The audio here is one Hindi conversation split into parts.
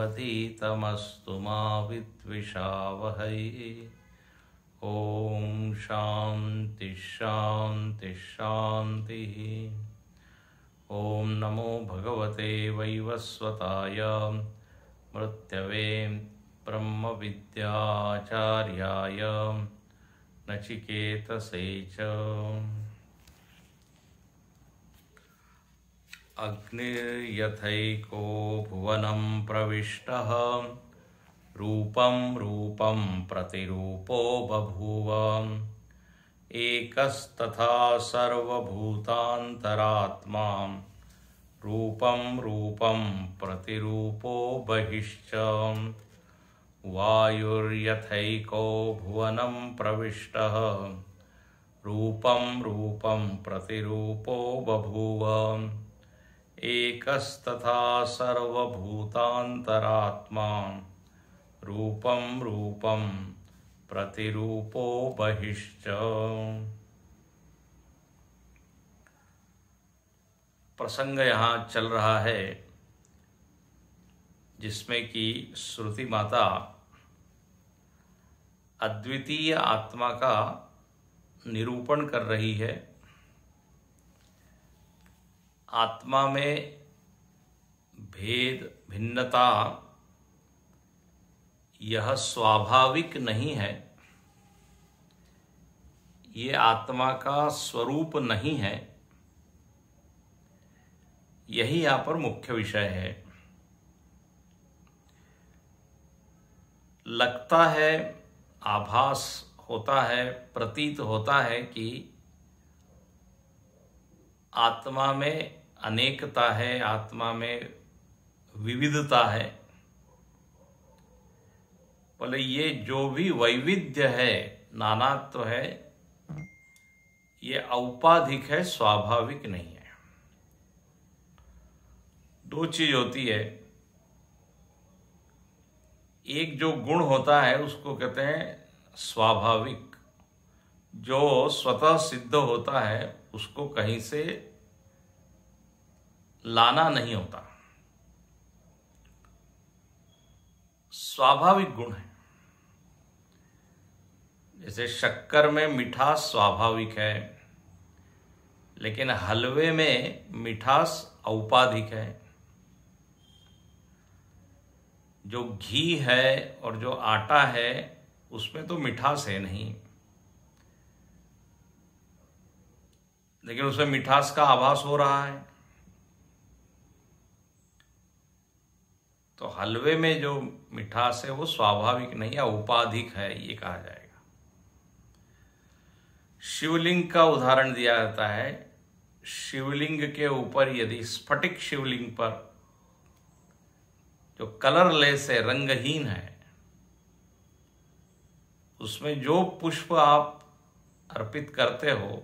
प्रथितमस्तु मा विद्विषावहै। ओम शांति शांति शांति। ओम नमो भगवते वैवस्वताय मृत्यवे ब्रह्म विद्याचार्याय नचिकेतसे च। अग्निर्यथैको भुवनं प्रविष्टः रूपं रूपं प्रतिरूपो बभूव। एकस्तथा सर्वभूतान्तरात्मा रूपं रूपं प्रतिरूपो बहिश्च। वायुर्यथैको भुवनं प्रविष्टः रूपं रूपं प्रतिरूपो बभूव। एकस्तथा सर्वभूतान्तरात्मा रूपं रूपं प्रतिरूपो बहिश्च। प्रसंग यहाँ चल रहा है जिसमें कि श्रुति माता अद्वितीय आत्मा का निरूपण कर रही है। आत्मा में भेद भिन्नता यह स्वाभाविक नहीं है, ये आत्मा का स्वरूप नहीं है। यही यहाँ पर मुख्य विषय है। लगता है, आभास होता है, प्रतीत होता है कि आत्मा में अनेकता है, आत्मा में विविधता है। बोले ये जो भी वैविध्य है, नानात्व है, ये औपाधिक है, स्वाभाविक नहीं है। दो चीज होती है, एक जो गुण होता है उसको कहते हैं स्वाभाविक, जो स्वतः सिद्ध होता है उसको कहीं से लाना नहीं होता, स्वाभाविक गुण है। जैसे शक्कर में मिठास स्वाभाविक है, लेकिन हलवे में मिठास औपाधिक है। जो घी है और जो आटा है उसमें तो मिठास है नहीं, लेकिन उसमें मिठास का आभास हो रहा है। तो हलवे में जो मिठास है वो स्वाभाविक नहीं है, औपाधिक है, ये कहा जाएगा। शिवलिंग का उदाहरण दिया जाता है। शिवलिंग के ऊपर यदि स्फटिक शिवलिंग पर जो कलरलेस है, रंगहीन है, उसमें जो पुष्प आप अर्पित करते हो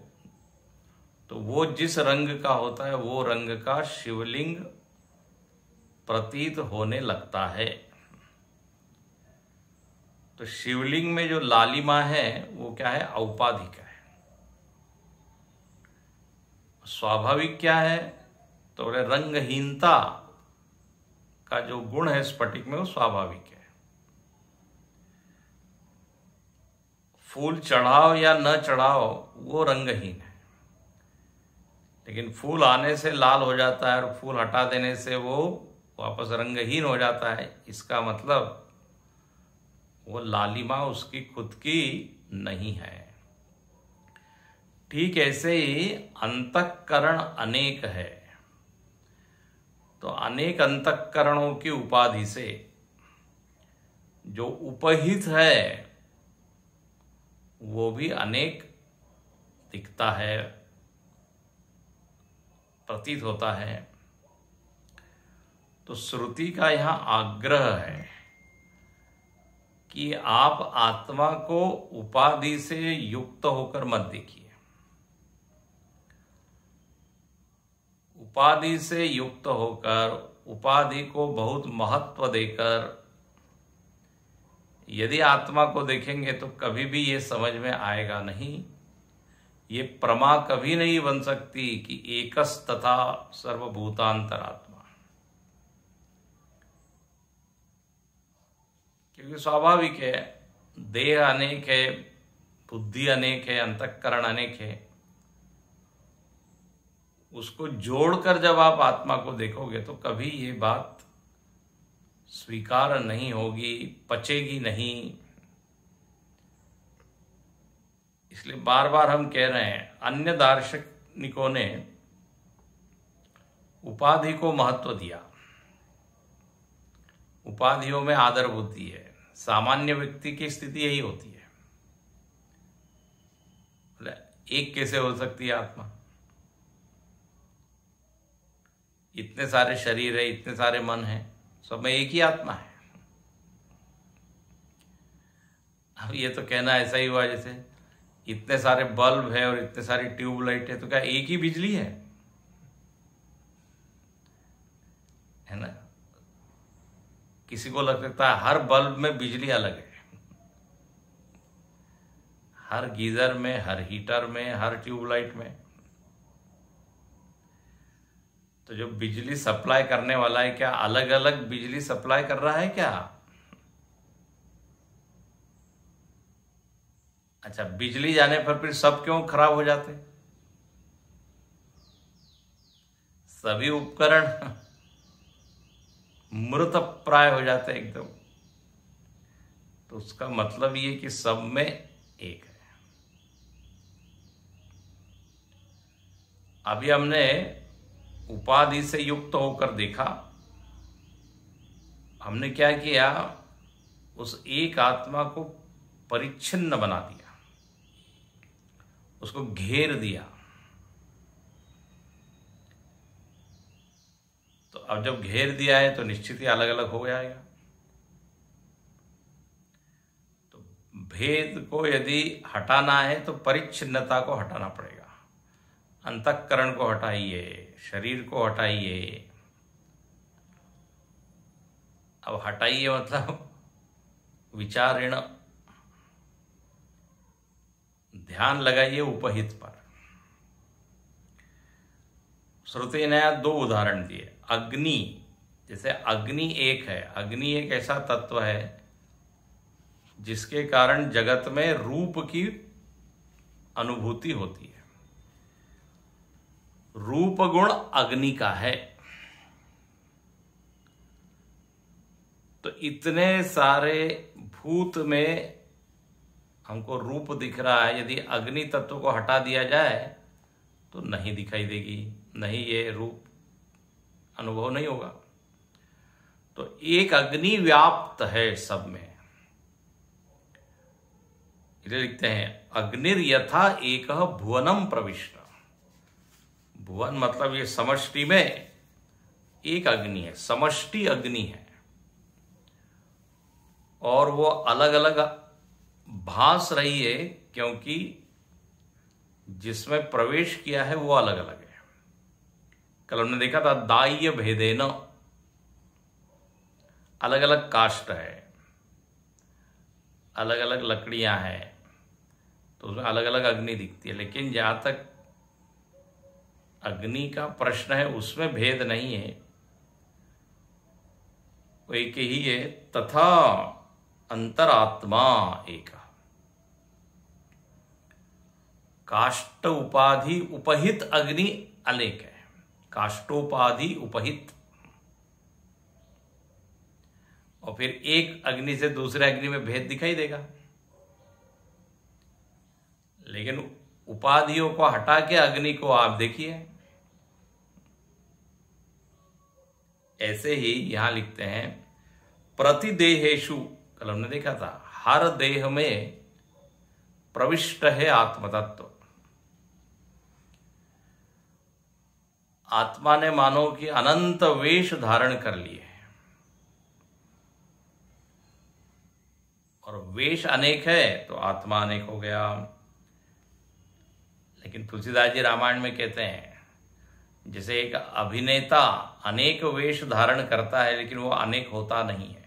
तो वो जिस रंग का होता है वो रंग का शिवलिंग प्रतीत होने लगता है। तो शिवलिंग में जो लालिमा है वो क्या है? औपाधिक है। स्वाभाविक क्या है? तो बोले रंगहीनता का जो गुण है स्फटिक में वो स्वाभाविक है। फूल चढ़ाओ या न चढ़ाओ वो रंगहीन है, लेकिन फूल आने से लाल हो जाता है और फूल हटा देने से वो वापस रंगहीन हो जाता है। इसका मतलब वो लालिमा उसकी खुद की नहीं है। ठीक ऐसे ही अंतःकरण अनेक है, तो अनेक अंतःकरणों की उपाधि से जो उपहित है वो भी अनेक दिखता है, प्रतीत होता है। तो श्रुति का यहाँ आग्रह है कि आप आत्मा को उपाधि से युक्त होकर मत देखिए। उपाधि से युक्त होकर, उपाधि को बहुत महत्व देकर यदि आत्मा को देखेंगे तो कभी भी ये समझ में आएगा नहीं। ये प्रमा कभी नहीं बन सकती कि एकस तथा सर्वभूतांतरात्मा। क्योंकि स्वाभाविक है, देह अनेक है, बुद्धि अनेक है, अंतःकरण अनेक है। उसको जोड़कर जब आप आत्मा को देखोगे तो कभी ये बात स्वीकार नहीं होगी, पचेगी नहीं। इसलिए बार बार हम कह रहे हैं, अन्य दार्शनिकों ने उपाधि को महत्व दिया, उपाधियों में आदर बुद्धि है। सामान्य व्यक्ति की स्थिति यही होती है। एक कैसे हो सकती है आत्मा? इतने सारे शरीर है, इतने सारे मन है, सब में एक ही आत्मा है। अब ये तो कहना ऐसा ही हुआ जैसे इतने सारे बल्ब है और इतने सारी ट्यूबलाइट है, तो क्या एक ही बिजली है ना? किसी को लग सकता है हर बल्ब में बिजली अलग है, हर गीजर में, हर हीटर में, हर ट्यूबलाइट में। तो जो बिजली सप्लाई करने वाला है, क्या अलग अलग बिजली सप्लाई कर रहा है क्या? अच्छा, बिजली जाने पर फिर सब क्यों खराब हो जाते? सभी उपकरण मृत प्राय हो जाते एकदम। तो उसका मतलब ये कि सब में एक है। अभी हमने उपाधि से युक्त होकर देखा, हमने क्या किया, उस एक आत्मा को परिच्छिन्न बना दिया, उसको घेर दिया। तो अब जब घेर दिया है तो निश्चित ही अलग अलग हो जाएगा। तो भेद को यदि हटाना है तो परिच्छिन्नता को हटाना पड़ेगा। अंतःकरण को हटाइए, शरीर को हटाइए। अब हटाइए मतलब विचारेण, ध्यान लगाइए उपहित पर। श्रुति ने दो उदाहरण दिए। अग्नि, जैसे अग्नि एक है, अग्नि एक ऐसा तत्व है जिसके कारण जगत में रूप की अनुभूति होती है। रूप गुण अग्नि का है। तो इतने सारे भूत में हमको रूप दिख रहा है, यदि अग्नि तत्व को हटा दिया जाए तो नहीं दिखाई देगी, नहीं ये रूप अनुभव नहीं होगा। तो एक अग्नि व्याप्त है सब में। इसलिए लिखते हैं अग्निर यथा एक भुवनम प्रविष्ट। भुवन मतलब ये समष्टि में एक अग्नि है, समष्टि अग्नि है, और वो अलग अलग भास रही है क्योंकि जिसमें प्रवेश किया है वो अलग अलग है। कल हमने देखा था दाह्य भेदेन, अलग अलग काष्ठ है, अलग अलग लकड़ियां हैं, तो उसमें अलग अलग अग्नि दिखती है। लेकिन जहां तक अग्नि का प्रश्न है उसमें भेद नहीं है, वो एक ही है। तथा अंतरात्मा एक। काष्ठ उपाधि उपहित अग्नि अनेक है, काष्ठोपाधि उपहित। और फिर एक अग्नि से दूसरे अग्नि में भेद दिखाई देगा। लेकिन उपाधियों को हटा के अग्नि को आप देखिए। ऐसे ही यहां लिखते हैं प्रतिदेहेषु, कल हमने देखा था हर देह में प्रविष्ट है आत्मतत्व। आत्मा ने मानो कि अनंत वेश धारण कर लिए हैं, और वेश अनेक है तो आत्मा अनेक हो गया। लेकिन तुलसीदास जी रामायण में कहते हैं जैसे एक अभिनेता अनेक वेश धारण करता है लेकिन वो अनेक होता नहीं है।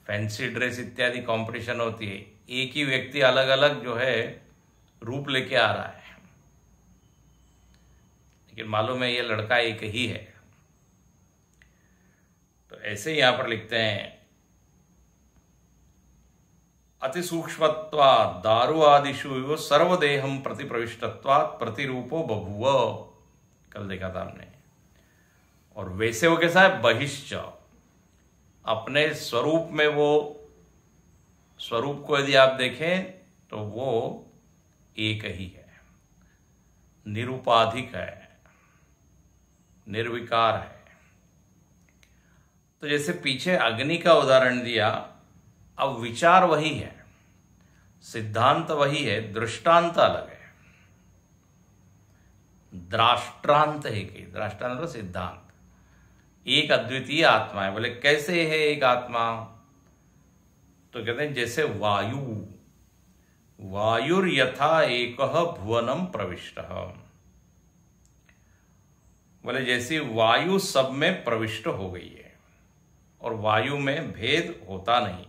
फैंसी ड्रेस इत्यादि कंपटीशन होती है, एक ही व्यक्ति अलग अलग जो है रूप लेके आ रहा है, लेकिन मालूम है ये लड़का एक ही है। तो ऐसे यहां पर लिखते हैं अतिसूक्ष्मत्वात् दारु आदिषु सर्वदेहम प्रति प्रविष्टत्वात् प्रतिरूपो बभूव। कल देखा था हमने। और वैसे वो कैसा है? बहिश्च, अपने स्वरूप में वो स्वरूप को यदि आप देखें तो वो एक ही है, निरुपाधिक है, निर्विकार है। तो जैसे पीछे अग्नि का उदाहरण दिया, अब विचार वही है, सिद्धांत वही है, दृष्टांत अलग है। द्राष्ट्रांत है कि द्राष्ट्रांत मतलब सिद्धांत। एक अद्वितीय आत्मा है। बोले कैसे है एक आत्मा? तो कहते हैं जैसे वायु, वायुर यथा एकः भुवनम प्रविष्ट। बोले जैसी वायु सब में प्रविष्ट हो गई है और वायु में भेद होता नहीं।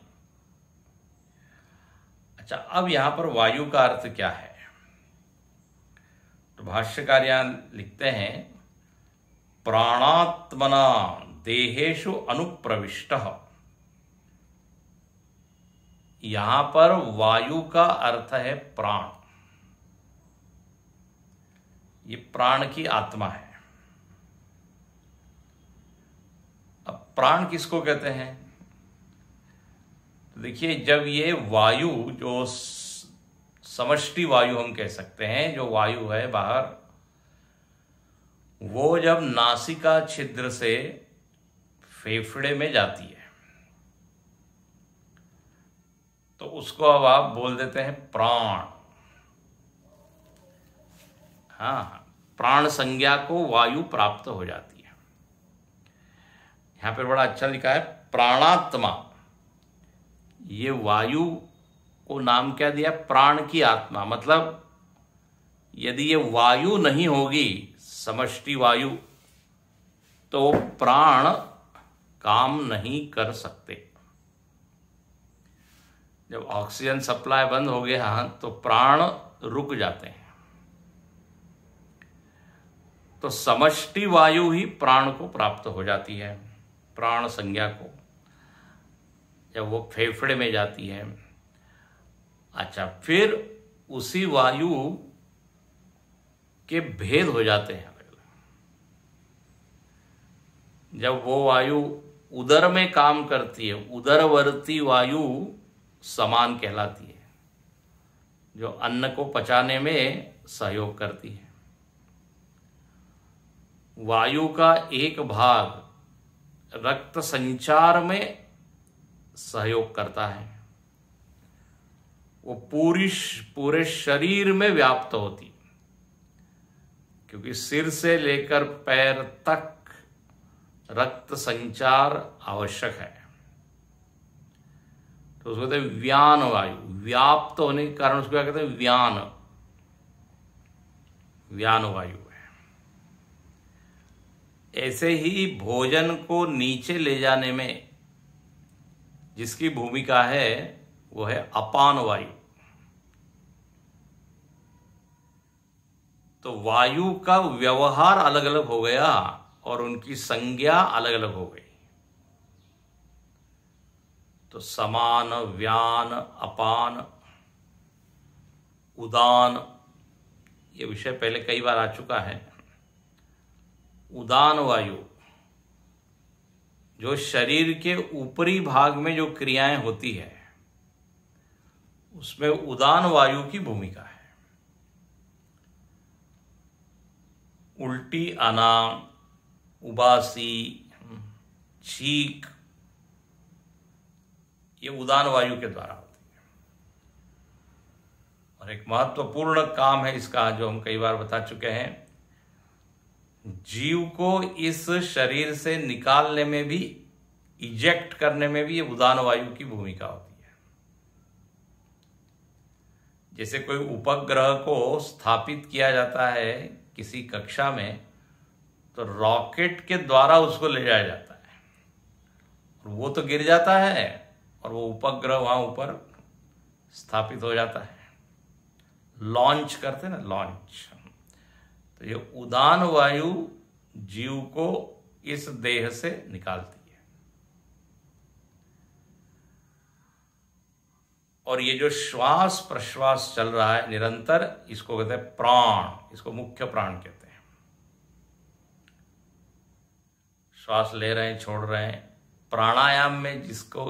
अच्छा, अब यहां पर वायु का अर्थ क्या है? तो भाष्यकार यहां लिखते हैं प्राणात्मना देहेषु अनुप्रविष्ट। यहां पर वायु का अर्थ है प्राण। ये प्राण की आत्मा है। अब प्राण किसको कहते हैं? तो देखिए, जब ये वायु जो समष्टि वायु हम कह सकते हैं, जो वायु है बाहर, वो जब नासिका छिद्र से फेफड़े में जाती है तो उसको अब आप बोल देते हैं प्राण। हाँ, प्राण संज्ञा को वायु प्राप्त हो जाती है। यहां पर बड़ा अच्छा लिखा है प्राणात्मा। ये वायु को नाम क्या दिया? प्राण की आत्मा। मतलब यदि ये वायु नहीं होगी, समष्टि वायु, तो प्राण काम नहीं कर सकते। जब ऑक्सीजन सप्लाई बंद हो गया तो प्राण रुक जाते हैं। तो समष्टि वायु ही प्राण को प्राप्त हो जाती है, प्राण संज्ञा को, जब वो फेफड़े में जाती है। अच्छा, फिर उसी वायु के भेद हो जाते हैं। जब वो वायु उदर में काम करती है, उदरवर्ती वायु समान कहलाती है, जो अन्न को पचाने में सहयोग करती है। वायु का एक भाग रक्त संचार में सहयोग करता है। वो पूरे शरीर में व्याप्त होती, क्योंकि सिर से लेकर पैर तक रक्त संचार आवश्यक है। तो उसको कहते हैं व्यान वायु। व्याप्त होने के कारण उसको क्या कहते हैं? व्यान, व्यान वायु है। ऐसे ही भोजन को नीचे ले जाने में जिसकी भूमिका है वो है अपान वायु। तो वायु का व्यवहार अलग अलग हो गया और उनकी संज्ञा अलग अलग हो गई। तो समान, व्यान, अपान, उदान, ये विषय पहले कई बार आ चुका है। उदान वायु जो शरीर के ऊपरी भाग में जो क्रियाएं होती है, उसमें उदान वायु की भूमिका है। उल्टी आना, उबासी, छींक, ये उदान वायु के द्वारा होती है। और एक महत्वपूर्ण काम है इसका, जो हम कई बार बता चुके हैं, जीव को इस शरीर से निकालने में भी, इजेक्ट करने में भी ये उदान वायु की भूमिका होती है। जैसे कोई उपग्रह को स्थापित किया जाता है किसी कक्षा में, तो रॉकेट के द्वारा उसको ले जाया जाता है, और वो तो गिर जाता है और वो उपग्रह वहां ऊपर स्थापित हो जाता है। लॉन्च करते ना, लॉन्च। तो ये उदान वायु जीव को इस देह से निकालती है। और ये जो श्वास प्रश्वास चल रहा है निरंतर, इसको कहते हैं प्राण, इसको मुख्य प्राण कहते हैं। श्वास ले रहे हैं, छोड़ रहे हैं। प्राणायाम में जिसको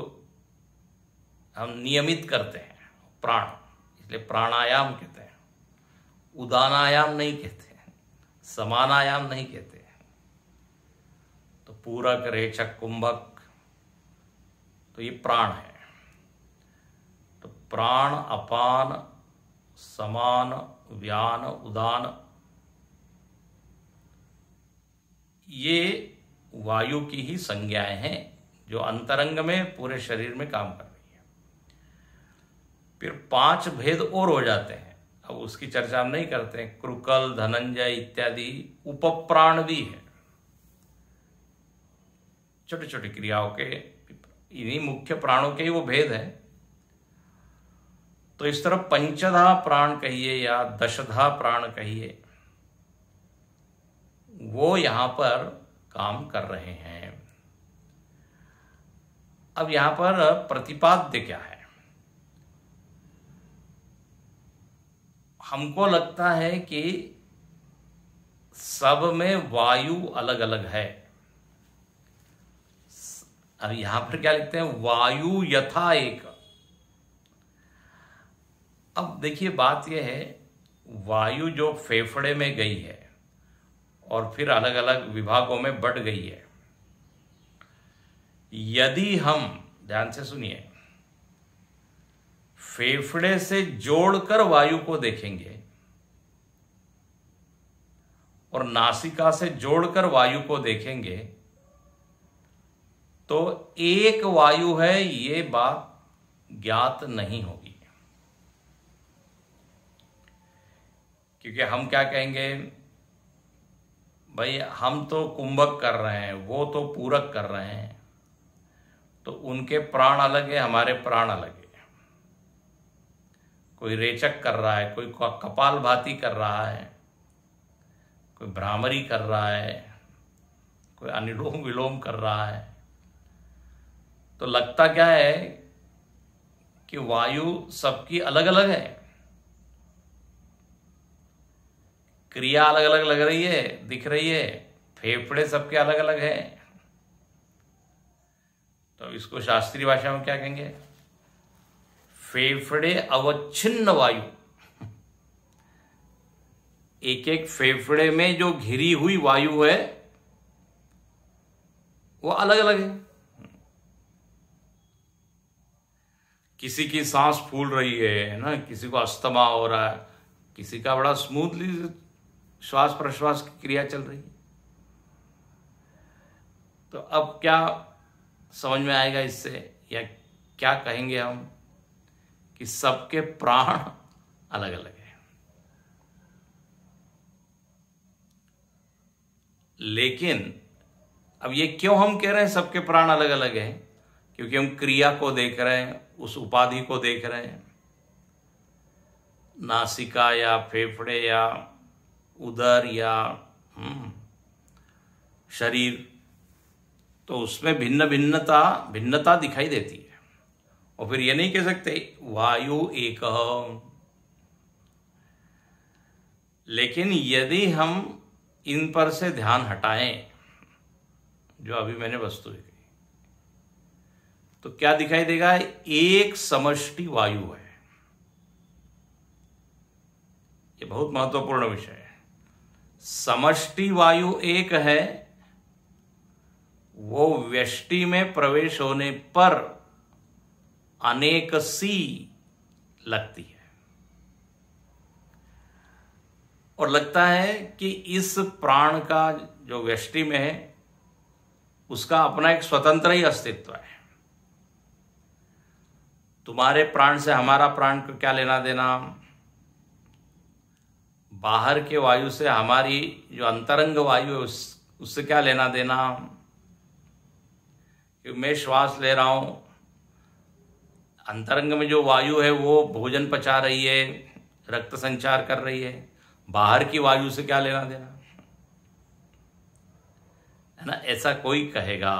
हम नियमित करते हैं प्राण, इसलिए प्राणायाम कहते हैं। उदानायाम नहीं कहते हैं, समानायाम नहीं कहते हैं। तो पूरक, रेचक, कुंभक, तो ये प्राण है। तो प्राण, अपान, समान, व्यान, उदान, ये वायु की ही संज्ञाएं हैं जो अंतरंग में पूरे शरीर में काम कर रही है। फिर 5 भेद और हो जाते हैं, अब उसकी चर्चा हम नहीं करते हैं। कृकल, धनंजय इत्यादि उपप्राण भी है, छोटी छोटी क्रियाओं के, इन्हीं मुख्य प्राणों के ही वो भेद है। तो इस तरह पंचधा प्राण कहिए या दशधा प्राण कहिए, वो यहां पर काम कर रहे हैं। अब यहां पर प्रतिपाद्य क्या है? हमको लगता है कि सब में वायु अलग अलग है। अब यहां पर क्या लिखते हैं? वायु यथा एक। अब देखिए बात यह है, वायु जो फेफड़े में गई है और फिर अलग अलग विभागों में बट गई है, यदि हम ध्यान से सुनिए, फेफड़े से जोड़कर वायु को देखेंगे और नासिका से जोड़कर वायु को देखेंगे तो एक वायु है, ये बात ज्ञात नहीं होगी। क्योंकि हम क्या कहेंगे, भाई हम तो कुंभक कर रहे हैं, वो तो पूरक कर रहे हैं, तो उनके प्राण अलग है, हमारे प्राण अलग है। कोई रेचक कर रहा है, कोई कपालभाति कर रहा है, कोई भ्रामरी कर रहा है, कोई अनुलोम विलोम कर रहा है। तो लगता क्या है कि वायु सबकी अलग अलग है, क्रिया अलग अलग लग रही है, दिख रही है, फेफड़े सबके अलग अलग है। तो इसको शास्त्रीय भाषा में क्या कहेंगे? फेफड़े अवच्छिन्न वायु। एक एक फेफड़े में जो घिरी हुई वायु है वो अलग अलग है। किसी की सांस फूल रही है ना, किसी को अस्थमा हो रहा है, किसी का बड़ा स्मूथली श्वास प्रश्वास की क्रिया चल रही है। तो अब क्या समझ में आएगा इससे, या क्या कहेंगे हम कि सबके प्राण अलग अलग है। लेकिन अब ये क्यों हम कह रहे हैं सबके प्राण अलग अलग है? क्योंकि हम क्रिया को देख रहे हैं, उस उपाधि को देख रहे हैं। नासिका या फेफड़े या उदर या शरीर, तो उसमें भिन्नता दिखाई देती है। और फिर ये नहीं कह सकते वायु एक। लेकिन यदि हम इन पर से ध्यान हटाएं, जो अभी मैंने वस्तु देखी, तो क्या दिखाई देगा? एक समष्टि वायु है। ये बहुत महत्वपूर्ण विषय है। समष्टि वायु एक है, वो व्यष्टि में प्रवेश होने पर अनेक सी लगती है और लगता है कि इस प्राण का जो व्यष्टि में है उसका अपना एक स्वतंत्र ही अस्तित्व है। तुम्हारे प्राण से हमारा प्राण को क्या लेना देना? बाहर के वायु से हमारी जो अंतरंग वायु है उससे क्या लेना देना? कि मैं श्वास ले रहा हूं, अंतरंग में जो वायु है वो भोजन पचा रही है, रक्त संचार कर रही है, बाहर की वायु से क्या लेना देना, है ना? ऐसा कोई कहेगा।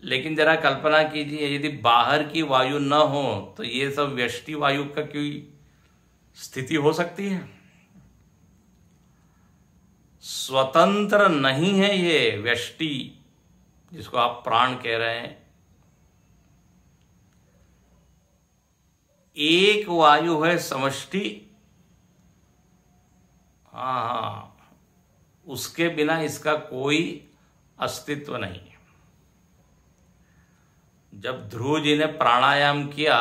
लेकिन जरा कल्पना कीजिए, यदि बाहर की वायु न हो तो ये सब व्यष्टि वायु का कोई स्थिति हो सकती है? स्वतंत्र नहीं है ये व्यष्टि जिसको आप प्राण कह रहे हैं। एक वायु है समष्टि। हाँ, उसके बिना इसका कोई अस्तित्व नहीं है। जब ध्रुव जी ने प्राणायाम किया,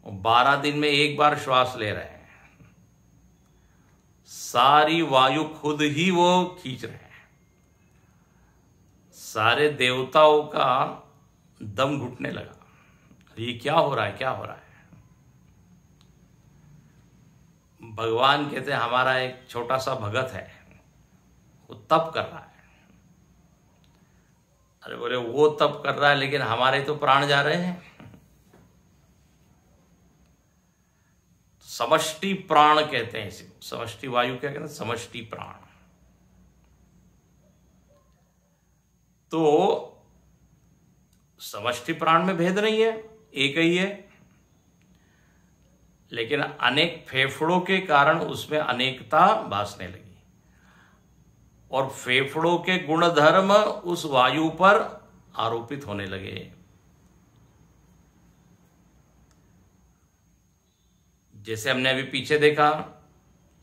12 दिन में एक बार श्वास ले रहे हैं, सारी वायु खुद ही वो खींच रहे हैं। सारे देवताओं का दम घुटने लगा, ये क्या हो रहा है, क्या हो रहा है। भगवान कहते हैं हमारा एक छोटा सा भगत है, वो तप कर रहा है। अरे बोले वो तप कर रहा है, लेकिन हमारे तो प्राण जा रहे हैं। समष्टि प्राण कहते हैं इसे, समष्टि वायु क्या कहते हैं, समष्टि प्राण। तो समष्टि प्राण में भेद नहीं है, एक ही है, लेकिन अनेक फेफड़ों के कारण उसमें अनेकता भासने लगी और फेफड़ों के गुणधर्म उस वायु पर आरोपित होने लगे। जैसे हमने अभी पीछे देखा,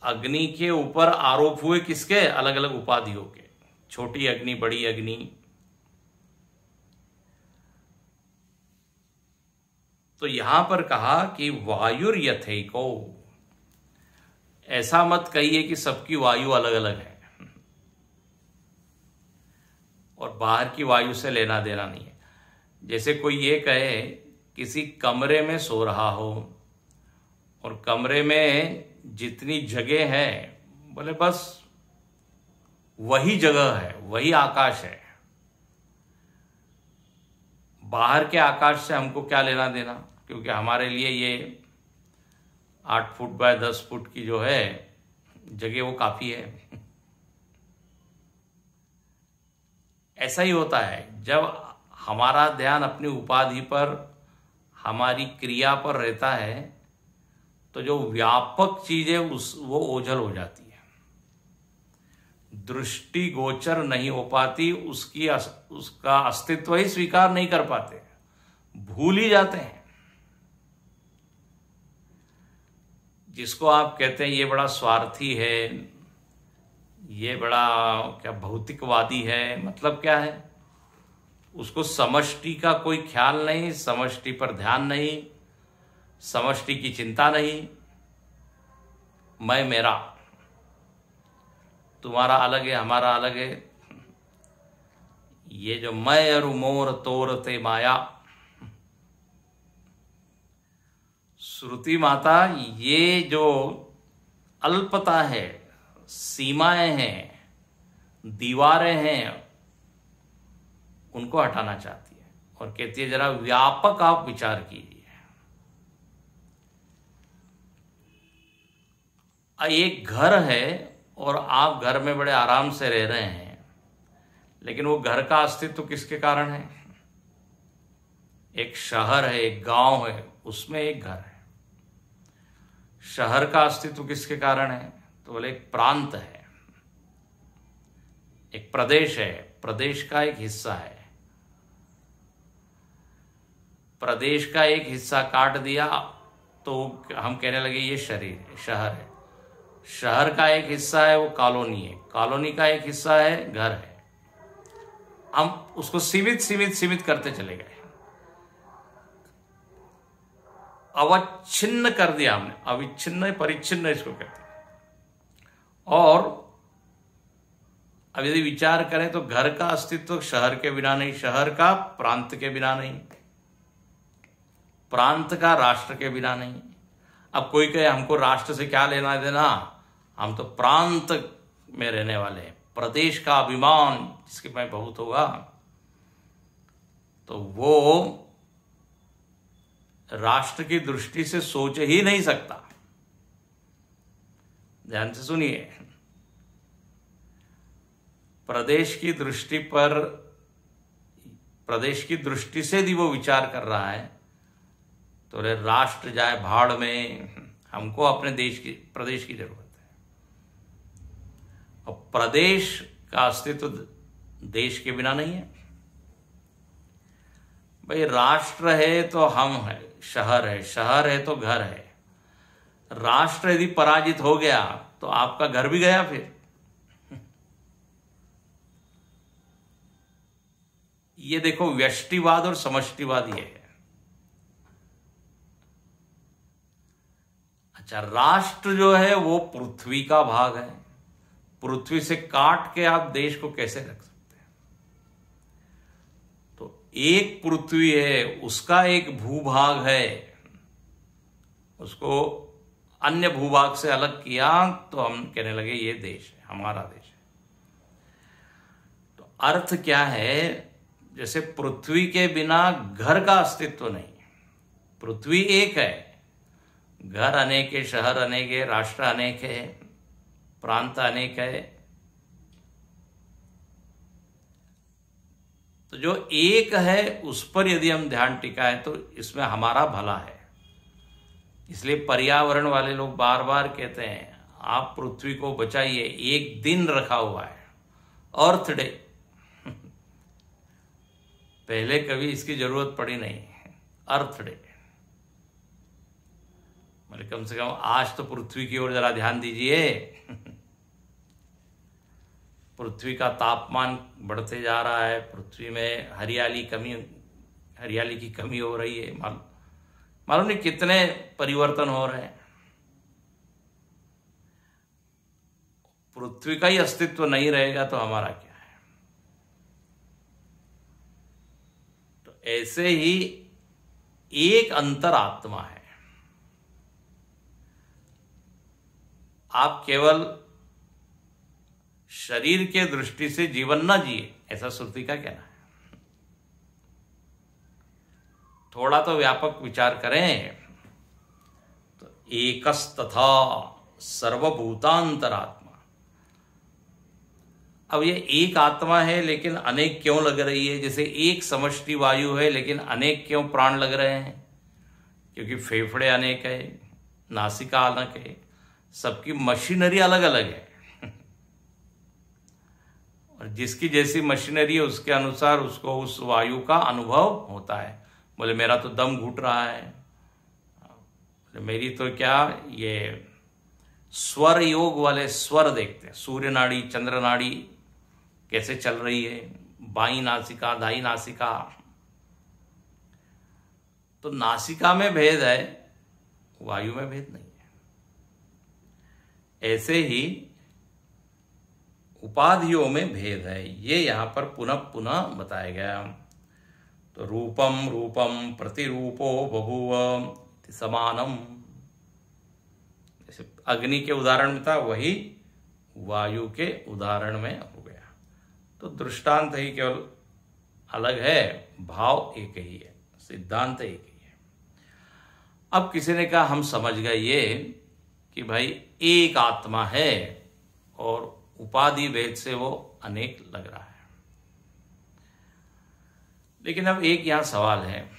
अग्नि के ऊपर आरोप हुए किसके, अलग अलग उपाधियों के, छोटी अग्नि, बड़ी अग्नि। तो यहां पर कहा कि वायुर्यथैको, ऐसा मत कहिए कि सबकी वायु अलग अलग है और बाहर की वायु से लेना देना नहीं है। जैसे कोई ये कहे किसी कमरे में सो रहा हो और कमरे में जितनी जगह है, बोले बस वही जगह है, वही आकाश है, बाहर के आकाश से हमको क्या लेना देना, क्योंकि हमारे लिए ये 8 फुट बाय 10 फुट की जो है जगह वो काफी है। ऐसा ही होता है, जब हमारा ध्यान अपनी उपाधि पर, हमारी क्रिया पर रहता है, तो जो व्यापक चीजें वो ओझल हो जाती है, दृष्टि गोचर नहीं हो पाती, उसका अस्तित्व ही स्वीकार नहीं कर पाते, भूल ही जाते हैं। जिसको आप कहते हैं ये बड़ा स्वार्थी है, ये बड़ा क्या भौतिकवादी है, मतलब क्या है, उसको समष्टि का कोई ख्याल नहीं, समष्टि पर ध्यान नहीं, समष्टि की चिंता नहीं। मैं मेरा, तुम्हारा अलग है, हमारा अलग है। ये जो मैं और मोर तोरते माया, श्रुति माता ये जो अल्पता है, सीमाएं हैं, दीवारें हैं, उनको हटाना चाहती है और कहती है जरा व्यापक आप विचार कीजिए। एक घर है और आप घर में बड़े आराम से रह रहे हैं, लेकिन वो घर का अस्तित्व किसके कारण है? एक शहर है, एक गांव है, उसमें एक घर है। शहर का अस्तित्व किसके कारण है? तो बोले एक प्रांत है, एक प्रदेश है, प्रदेश का एक हिस्सा है। प्रदेश का एक हिस्सा काट दिया तो हम कहने लगे ये शहर है। शहर का एक हिस्सा है वो कॉलोनी है, कॉलोनी का एक हिस्सा है घर है। हम उसको सीमित सीमित सीमित करते चले गए, अवच्छिन्न कर दिया हमने, अविच्छिन्न परिच्छिन्न इसको कहते हैं। और अब यदि विचार करें तो घर का अस्तित्व शहर के बिना नहीं, शहर का प्रांत के बिना नहीं, प्रांत का राष्ट्र के बिना नहीं। अब कोई कहे हमको राष्ट्र से क्या लेना देना, हम तो प्रांत में रहने वाले हैं, प्रदेश का अभिमान जिसके में बहुत होगा, तो वो राष्ट्र की दृष्टि से सोच ही नहीं सकता। ध्यान से सुनिए, प्रदेश की दृष्टि पर प्रदेश की दृष्टि से यदि वो विचार कर रहा है तो अरे राष्ट्र जाए भाड़ में, हमको अपने प्रदेश की जरूरत है। और प्रदेश का अस्तित्व देश के बिना नहीं है भाई। राष्ट्र है तो हम है, शहर है तो घर है। राष्ट्र यदि पराजित हो गया तो आपका घर भी गया। फिर ये देखो, व्यष्टिवाद और समष्टिवाद ये है। अच्छा, राष्ट्र जो है वो पृथ्वी का भाग है। पृथ्वी से काट के आप देश को कैसे रख सकते हैं? तो एक पृथ्वी है, उसका एक भूभाग है, उसको अन्य भूभाग से अलग किया तो हम कहने लगे ये देश है, हमारा देश है। तो अर्थ क्या है? जैसे पृथ्वी के बिना घर का अस्तित्व नहीं। पृथ्वी एक है, घर अनेक है, शहर अनेक है, राष्ट्र अनेक है, प्रांत अनेक है। तो जो एक है उस पर यदि हम ध्यान टिकाए तो इसमें हमारा भला है। इसलिए पर्यावरण वाले लोग बार बार कहते हैं आप पृथ्वी को बचाइए। एक दिन रखा हुआ है, अर्थ डे। पहले कभी इसकी जरूरत पड़ी नहीं, अर्थ डे। मतलब कम से कम आज तो पृथ्वी की ओर जरा ध्यान दीजिए। पृथ्वी का तापमान बढ़ते जा रहा है, पृथ्वी में हरियाली की कमी हो रही है। मालूम नहीं कितने परिवर्तन हो रहे हैं। पृथ्वी का ही अस्तित्व नहीं रहेगा तो हमारा क्या है? तो ऐसे ही एक अंतरात्मा है। आप केवल शरीर के दृष्टि से जीवन न जिए, ऐसा श्रुति का कहना है। थोड़ा तो व्यापक विचार करें तो एकस्तथा सर्वभूतांतरात्मा। अब ये एक आत्मा है लेकिन अनेक क्यों लग रही है? जैसे एक समष्टि वायु है लेकिन अनेक क्यों प्राण लग रहे हैं? क्योंकि फेफड़े अनेक है, नासिका अलग है, सबकी मशीनरी अलग अलग है। और जिसकी जैसी मशीनरी है उसके अनुसार उसको उस वायु का अनुभव होता है। बोले मेरा तो दम घुट रहा है, मेरी तो क्या, ये स्वर योग वाले स्वर देखते हैं, सूर्य नाड़ी, चंद्र नाड़ी कैसे चल रही है, बाई नासिका, दाई नासिका। तो नासिका में भेद है, वायु में भेद नहीं है। ऐसे ही उपाधियों में भेद है, ये यहां पर पुनः पुनः बताया गया। तो रूपम रूपम प्रतिरूपो बभूव समानम। जैसे अग्नि के उदाहरण में था, वही वायु के उदाहरण में हो गया। तो दृष्टांत ही केवल अलग है, भाव एक ही है, सिद्धांत एक ही है। अब किसी ने कहा हम समझ गए ये कि भाई एक आत्मा है और उपाधि भेद से वो अनेक लग रहा है। लेकिन अब एक यहां सवाल है,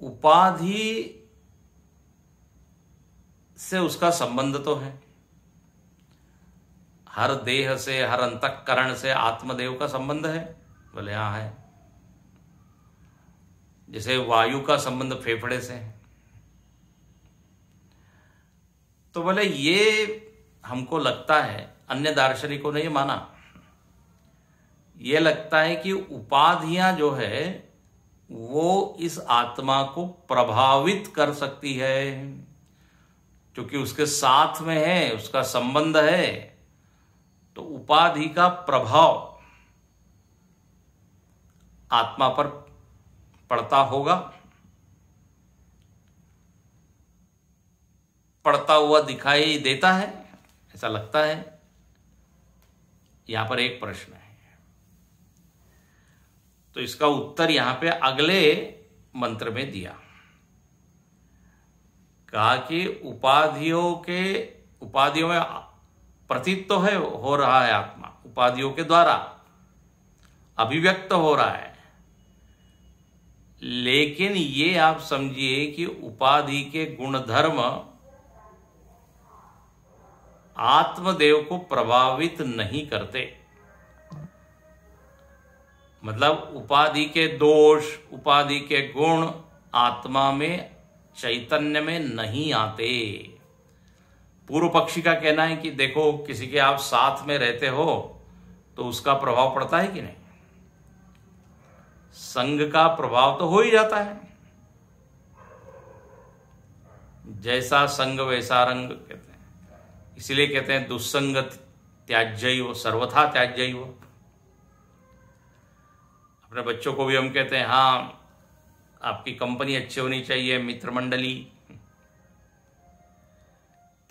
उपाधि से उसका संबंध तो है, हर देह से, हर अंतःकरण से आत्मदेव का संबंध है। बोले हाँ है। जैसे वायु का संबंध फेफड़े से है। तो बोले ये हमको लगता है, अन्य दार्शनिकों ने ये माना, ये लगता है कि उपाधियां जो है वो इस आत्मा को प्रभावित कर सकती है, क्योंकि उसके साथ में है, उसका संबंध है। तो उपाधि का प्रभाव आत्मा पर पड़ता होगा, पड़ता हुआ दिखाई देता है, ऐसा लगता है। यहां पर एक प्रश्न है, तो इसका उत्तर यहां पे अगले मंत्र में दिया। कहा कि उपाधियों में प्रतीत तो है, हो रहा है आत्मा, उपाधियों के द्वारा अभिव्यक्त हो रहा है, लेकिन ये आप समझिए कि उपाधि के गुणधर्म आत्मदेव को प्रभावित नहीं करते। मतलब उपाधि के दोष, उपाधि के गुण आत्मा में, चैतन्य में नहीं आते। पूर्व पक्षी का कहना है कि देखो, किसी के आप साथ में रहते हो तो उसका प्रभाव पड़ता है कि नहीं? संग का प्रभाव तो हो ही जाता है। जैसा संग वैसा रंग कहते हैं, इसलिए कहते हैं दुस्संग त्याज्यैव सर्वथा त्याज्यैव। अपने बच्चों को भी हम कहते हैं, हाँ आपकी कंपनी अच्छी होनी चाहिए, मित्र मंडली।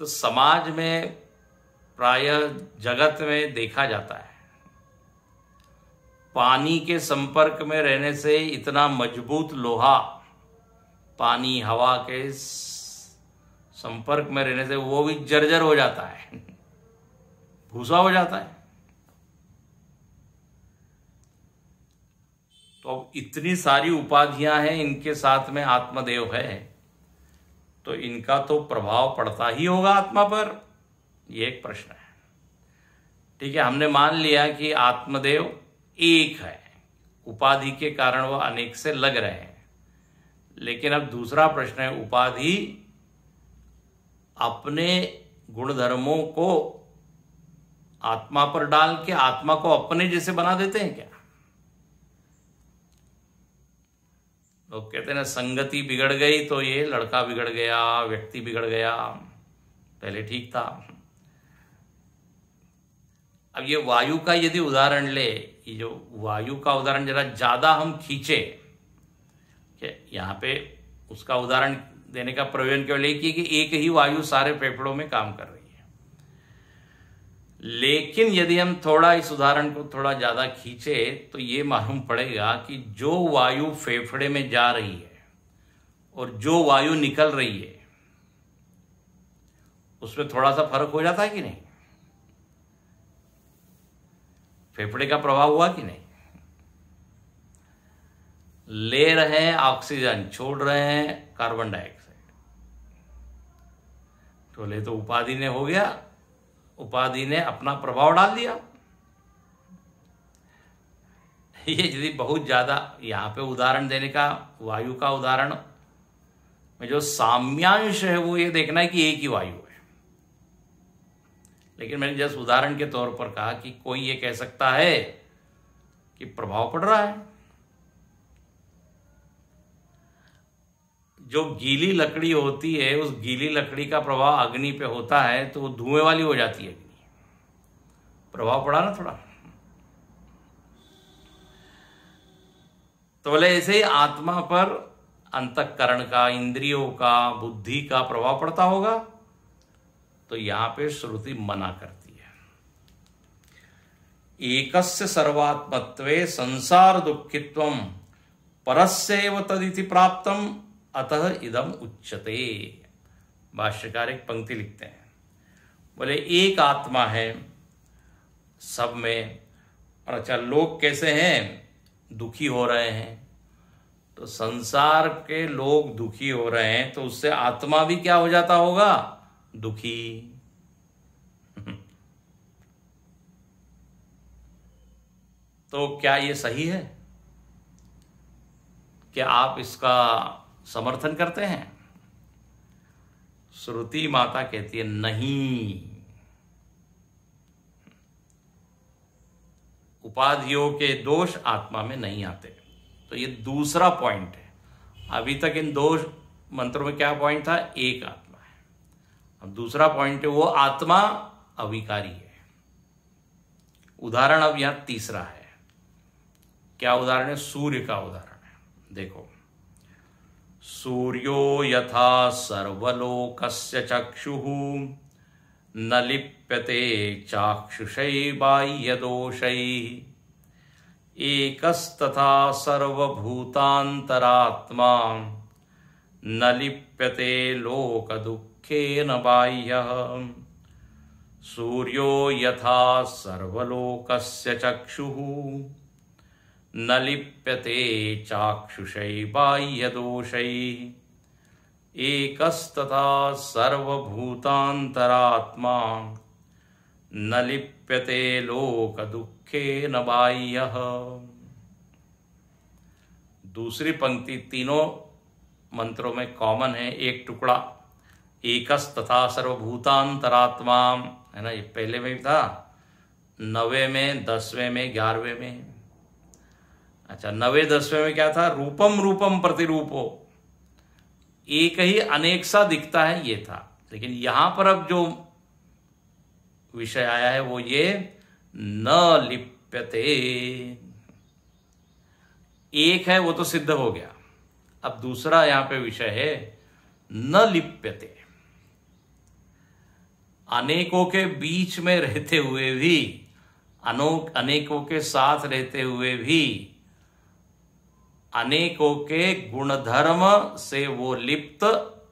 तो समाज में प्रायः जगत में देखा जाता है, पानी के संपर्क में रहने से इतना मजबूत लोहा, पानी हवा के संपर्क में रहने से वो भी जर्जर हो जाता है, भूसा हो जाता है। तो अब इतनी सारी उपाधियां हैं, इनके साथ में आत्मदेव है, तो इनका तो प्रभाव पड़ता ही होगा आत्मा पर, ये एक प्रश्न है। ठीक है, हमने मान लिया कि आत्मदेव एक है, उपाधि के कारण वह अनेक से लग रहे हैं। लेकिन अब दूसरा प्रश्न है, उपाधि अपने गुणधर्मों को आत्मा पर डाल के आत्मा को अपने जैसे बना देते हैं क्या? लोग कहते हैं ना, संगति बिगड़ गई तो ये लड़का बिगड़ गया, व्यक्ति बिगड़ गया, पहले ठीक था। अब ये वायु का यदि उदाहरण ले, ये जो वायु का उदाहरण जरा ज्यादा हम खींचे, यहाँ पे उसका उदाहरण देने का प्रयोजन केवल एक ही कि एक ही वायु सारे फेफड़ों में काम कर रही है। लेकिन यदि हम थोड़ा इस उदाहरण को थोड़ा ज्यादा खींचे तो ये मालूम पड़ेगा कि जो वायु फेफड़े में जा रही है और जो वायु निकल रही है, उसमें थोड़ा सा फर्क हो जाता है कि नहीं? फेफड़े का प्रभाव हुआ कि नहीं? ले रहे हैं ऑक्सीजन, छोड़ रहे हैं कार्बन डाइऑक्साइड। तो ले तो उपाधि ने हो गया, उपाधि ने अपना प्रभाव डाल दिया। ये यदि बहुत ज्यादा यहां पे उदाहरण देने का, वायु का उदाहरण में जो साम्यांश है वो ये देखना है कि एक ही वायु है। लेकिन मैंने जस्ट उदाहरण के तौर पर कहा कि कोई ये कह सकता है कि प्रभाव पड़ रहा है। जो गीली लकड़ी होती है, उस गीली लकड़ी का प्रभाव अग्नि पे होता है तो वो धुएं वाली हो जाती है अग्नि। प्रभाव पड़ा ना थोड़ा। तो बोले ऐसे ही आत्मा पर अंतःकरण का, इंद्रियों का, बुद्धि का प्रभाव पड़ता होगा। तो यहां पे श्रुति मना करती है। एकस्य सर्वात्मत्वे संसार दुःखित्वम परस्यैव तदिति प्राप्तम अतः इदम उच्यते। भाष्यकार एक पंक्ति लिखते हैं, बोले एक आत्मा है सब में, और अच्छा लोग कैसे हैं? दुखी हो रहे हैं। तो संसार के लोग दुखी हो रहे हैं तो उससे आत्मा भी क्या हो जाता होगा? दुखी। तो क्या ये सही है? क्या आप इसका समर्थन करते हैं? श्रुति माता कहती है नहीं। उपाधियों के दोष आत्मा में नहीं आते। तो ये दूसरा पॉइंट है। अभी तक इन दो मंत्रों में क्या पॉइंट था? एक आत्मा है। अब दूसरा पॉइंट है वो आत्मा अविकारी है। उदाहरण अब यहां तीसरा है। क्या उदाहरण है? सूर्य का उदाहरण है। देखो, सूर्यो यथा सर्वलोकस्य चक्षुः न लिप्यते चाक्षुषै बाह्यदोषैः एकस्तथा सर्वभूतान्तरात्मा न लिप्यते लोकदुःखेन बाह्यः सूर्यो यथा सर्वलोकस्य चक्षुः न लिप्यते चाक्षुषै बाह्यदोषै एकस्तथा सर्वभूतान्तरात्मा न लिप्यते लोक दुःखेन बाह्यः। दूसरी पंक्ति तीनों मंत्रों में कॉमन है, एक टुकड़ा, एकस्तथा सर्वभूतान्तरात्मा, है ना, ये पहले में भी था, 9वें में, 10वें में, 11वें में। अच्छा, 9वें 10वें में क्या था? रूपम रूपम प्रतिरूपो, एक ही अनेक सा दिखता है, ये था। लेकिन यहां पर अब जो विषय आया है वो ये न लिप्यते, एक है वो तो सिद्ध हो गया। अब दूसरा यहां पे विषय है न लिप्यते, अनेकों के बीच में रहते हुए भी, अनेकों के साथ रहते हुए भी अनेकों के गुणधर्म से वो लिप्त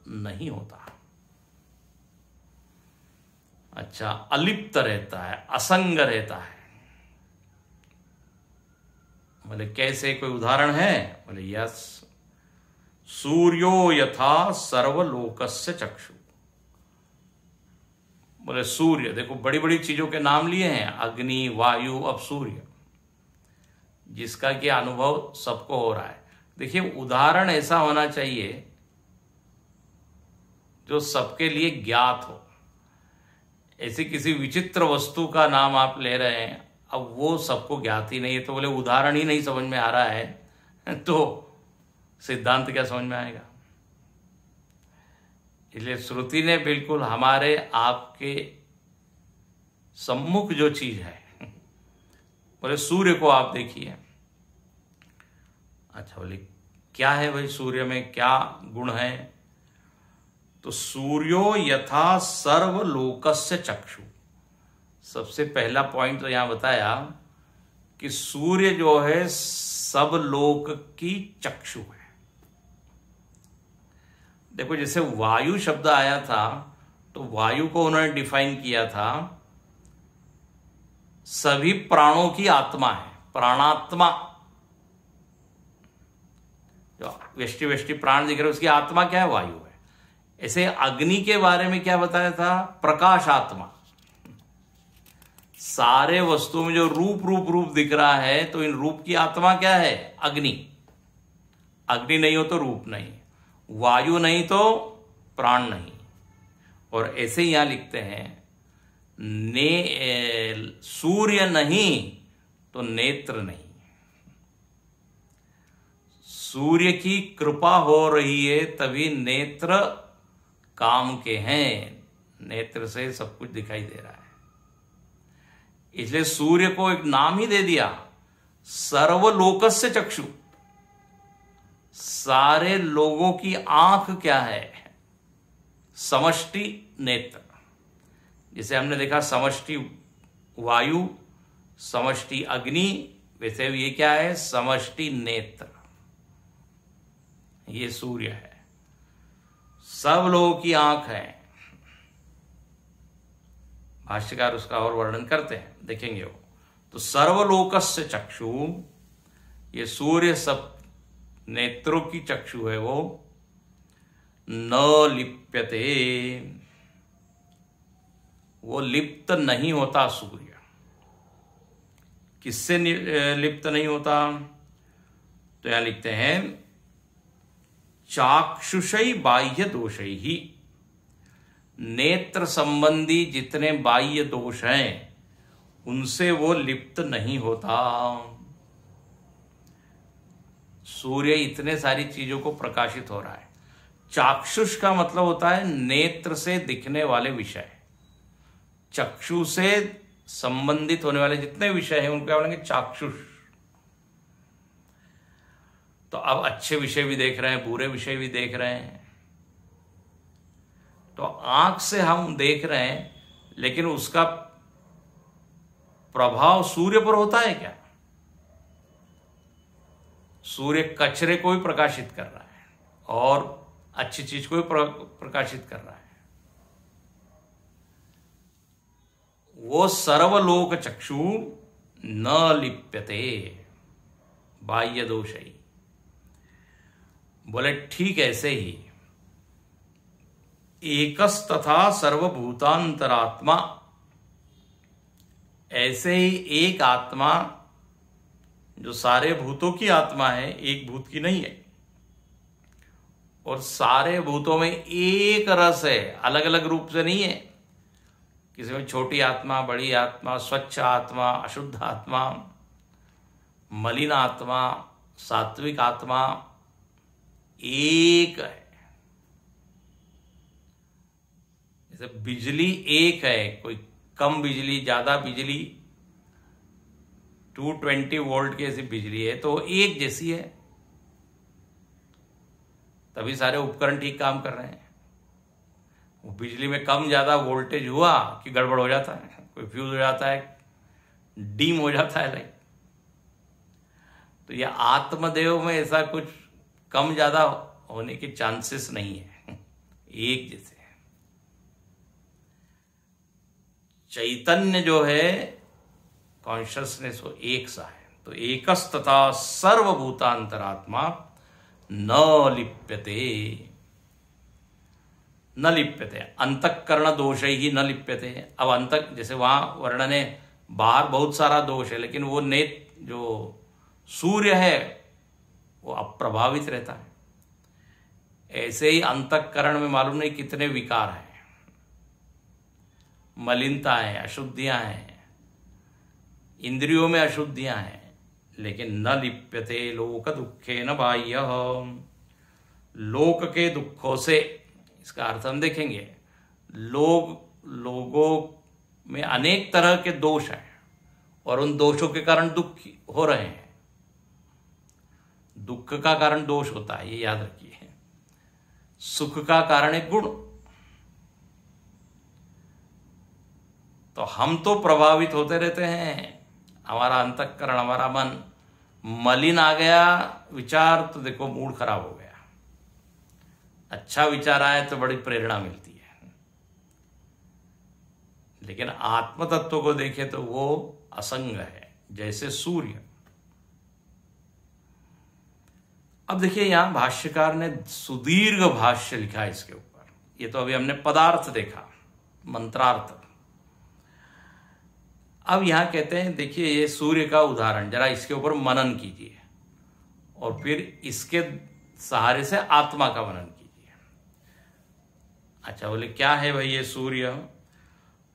नहीं होता। अच्छा, अलिप्त रहता है, असंग रहता है। बोले कैसे, कोई उदाहरण है? बोले यस, सूर्यो यथा सर्वलोकस्य चक्षु। बोले सूर्य, देखो बड़ी बड़ी चीजों के नाम लिए हैं, अग्नि, वायु, अब सूर्य, जिसका कि अनुभव सबको हो रहा है। देखिए, उदाहरण ऐसा होना चाहिए जो सबके लिए ज्ञात हो। ऐसी किसी विचित्र वस्तु का नाम आप ले रहे हैं, अब वो सबको ज्ञात ही नहीं है, तो बोले उदाहरण ही नहीं समझ में आ रहा है तो सिद्धांत क्या समझ में आएगा? इसलिए श्रुति ने बिल्कुल हमारे आपके सम्मुख जो चीज है, बोले सूर्य को आप देखिए। अच्छा, बोले क्या है भाई, सूर्य में क्या गुण है? तो सूर्यो यथा सर्वलोकस्य चक्षु, सबसे पहला पॉइंट तो यहां बताया कि सूर्य जो है सब लोक की चक्षु है। देखो, जैसे वायु शब्द आया था तो वायु को उन्होंने डिफाइन किया था, सभी प्राणों की आत्मा है, प्राणात्मा। जो व्यष्टि व्यष्टि प्राण दिख रहे उसकी आत्मा क्या है? वायु है। ऐसे अग्नि के बारे में क्या बताया था? प्रकाश आत्मा। सारे वस्तुओं में जो रूप दिख रहा है, तो इन रूप की आत्मा क्या है? अग्नि। अग्नि नहीं हो तो रूप नहीं, वायु नहीं तो प्राण नहीं। और ऐसे यहां लिखते हैं, सूर्य नहीं तो नेत्र नहीं। सूर्य की कृपा हो रही है तभी नेत्र काम के हैं, नेत्र से सब कुछ दिखाई दे रहा है। इसलिए सूर्य को एक नाम ही दे दिया, सर्वलोकस्य चक्षु। सारे लोगों की आंख क्या है? समष्टि नेत्र। जिसे हमने देखा समष्टि वायु, समष्टि अग्नि, वैसे ये क्या है? समष्टि नेत्र। ये सूर्य है, सब लोगों की आंख है। भाष्यकार उसका और वर्णन करते हैं, देखेंगे वो। तो सर्वलोकस्य चक्षु, ये सूर्य सब नेत्रों की चक्षु है, वो न लिप्यते, वो लिप्त नहीं होता। सूर्य किससे लिप्त नहीं होता? तो यहां लिखते हैं, चाक्षुषई बाह्य दोषई ही, नेत्र संबंधी जितने बाह्य दोष हैं उनसे वो लिप्त नहीं होता। सूर्य इतने सारी चीजों को प्रकाशित हो रहा है। चाक्षुष का मतलब होता है नेत्र से दिखने वाले विषय। चक्षु से संबंधित होने वाले जितने विषय हैं उनको क्या बोलेंगे? चाक्षुष। तो अब अच्छे विषय भी देख रहे हैं, बुरे विषय भी देख रहे हैं। तो आंख से हम देख रहे हैं, लेकिन उसका प्रभाव सूर्य पर होता है क्या? सूर्य कचरे को भी प्रकाशित कर रहा है और अच्छी चीज को भी प्रकाशित कर रहा है। वो सर्वलोक चक्षु न लिप्यते, बाह्य दोष ही। बोले ठीक ऐसे ही एकस तथा सर्वभूतांतरात्मा, ऐसे ही एक आत्मा जो सारे भूतों की आत्मा है, एक भूत की नहीं है, और सारे भूतों में एक रस है, अलग अलग रूप से नहीं है। किसी में छोटी आत्मा, बड़ी आत्मा, स्वच्छ आत्मा, अशुद्ध आत्मा, मलिन आत्मा, सात्विक आत्मा, एक है। जैसे बिजली एक है, कोई कम बिजली, ज्यादा बिजली, 220 वोल्ट की ऐसी बिजली है तो एक जैसी है, तभी सारे उपकरण ठीक काम कर रहे हैं। वो बिजली में कम ज्यादा वोल्टेज हुआ कि गड़बड़ हो जाता है, कोई फ्यूज हो जाता है, डीम हो जाता है लाइट। तो ये आत्मदेव में ऐसा कुछ कम ज्यादा होने के चांसेस नहीं है, एक जैसे है। चैतन्य जो है, कॉन्शियसनेस, वो एक सा है। तो एकस तथा सर्वभूतांतरात्मा न लिप्यते, न लिप्यते, अंतःकरण दोष ही न लिप्यते। अब अंतक, जैसे वहां वर्णन है बाहर बहुत सारा दोष है, लेकिन वो नेत्र जो सूर्य है वो अप्रभावित रहता है। ऐसे ही अंतःकरण में मालूम नहीं कितने विकार हैं, मलिनता है, अशुद्धियां हैं, इंद्रियों में अशुद्धियां हैं, लेकिन न लिप्यते लोक दुखे न बाह्य। लोक के दुखों से, इसका अर्थ हम देखेंगे, लोगों में अनेक तरह के दोष हैं और उन दोषों के कारण दुख हो रहे हैं। दुख का कारण दोष होता है, ये याद रखिए। सुख का कारण है गुण। तो हम तो प्रभावित होते रहते हैं, हमारा अंतःकरण, हमारा मन मलिन आ गया विचार तो देखो मूड खराब हो गया, अच्छा विचार आए तो बड़ी प्रेरणा मिलती है। लेकिन आत्म तत्व को देखे तो वो असंग है, जैसे सूर्य। अब देखिए यहां भाष्यकार ने सुदीर्घ भाष्य लिखा है इसके ऊपर। ये तो अभी हमने पदार्थ देखा, मंत्रार्थ। अब यहां कहते हैं, देखिए ये सूर्य का उदाहरण, जरा इसके ऊपर मनन कीजिए और फिर इसके सहारे से आत्मा का मनन कीजिए। अच्छा, बोले क्या है भाई ये सूर्य?